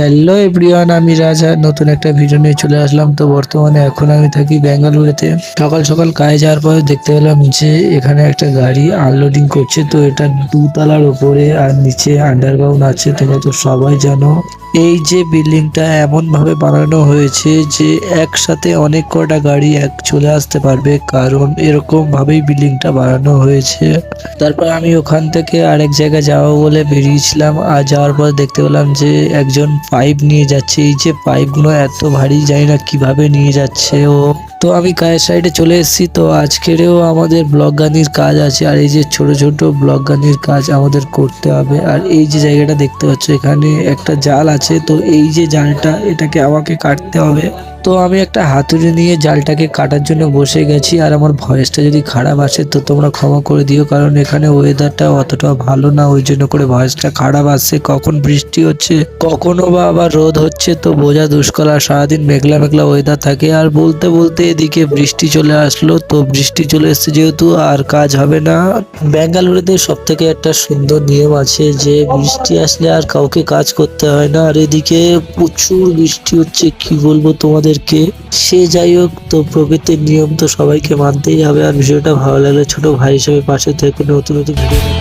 Hello everyone, আমি রাজা নতুন একটা ভিডিও নিয়ে চলে আসলাম। তো বর্তমানে এখন আমি থাকি বেঙ্গালুরুতে। সকাল সকাল কাজে যাওয়ার পরে দেখতে পেলাম যে এখানে একটা গাড়ি আনলোডিং করছে। তো এটা দুতলার উপরে আর নিচে আন্ডারগ্রাউন্ড আছে, তোমরা তো সবাই জানো। এই যে বিল্ডিংটা এমন ভাবে বানানো হয়েছে যে একসাথে অনেক কটা গাড়ি চলে আসতে পারবে, কারণ এরকম ভাবেই বিল্ডিংটা বানানো হয়েছে। তারপর আমি ওখান থেকে আরেক জায়গায় যাবো বলে বেরিয়েছিলাম, আর যাওয়ার পর দেখতে পেলাম যে একজন পাইপ নিয়ে যাচ্ছে। এই যে পাইপগুলো এত ভারী, জানি না কিভাবে নিয়ে যাচ্ছে ও। তো আমি কাজের সাইডে চলে এসেছি। তো আজকেরও আমাদের ব্লক গানির কাজ আছে, আর এই যে ছোট ছোট ব্লক গানির কাজ আমাদের করতে হবে। আর এই যে জায়গাটা দেখতে পাচ্ছ, এখানে একটা জাল আছে। তো এই যে জালটা, এটাকে আমাকে কাটতে হবে। তো আমি একটা হাতুড়ি নিয়ে জালটাকে কাটার জন্য বসে গেছি। আর আমার ভয়েসটা যদি খারাপ আসে তো তোমরা ক্ষমা করে দিও, কারণ এখানে ওয়েদারটা অতটা ভালো না, ওই জন্য করে ভয়েসটা খারাপ আসছে। কখন বৃষ্টি হচ্ছে, কখনো বা আবার রোদ হচ্ছে, তো বোঝা দুষ্কর। আর সারাদিন মেঘলা মেঘলা ওয়েদার থাকে। আর বলতে বলতে এদিকে বৃষ্টি চলে আসলো। তো বৃষ্টি চলে এসছে যেহেতু আর কাজ হবে না। বেঙ্গালুরুতে সব থেকে একটা সুন্দর নিয়ম আছে যে বৃষ্টি আসলে আর কাউকে কাজ করতে হয় না। আর এদিকে প্রচুর বৃষ্টি হচ্ছে, কি বলবো তোমাদেরকে। সে যাই হোক, তো প্রকৃতির নিয়ম তো সবাইকে মানতেই হবে। আর ভিডিওটা ভালো লাগলে ছোট ভাই হিসেবে পাশে থেকে নতুন নতুন ভিডিও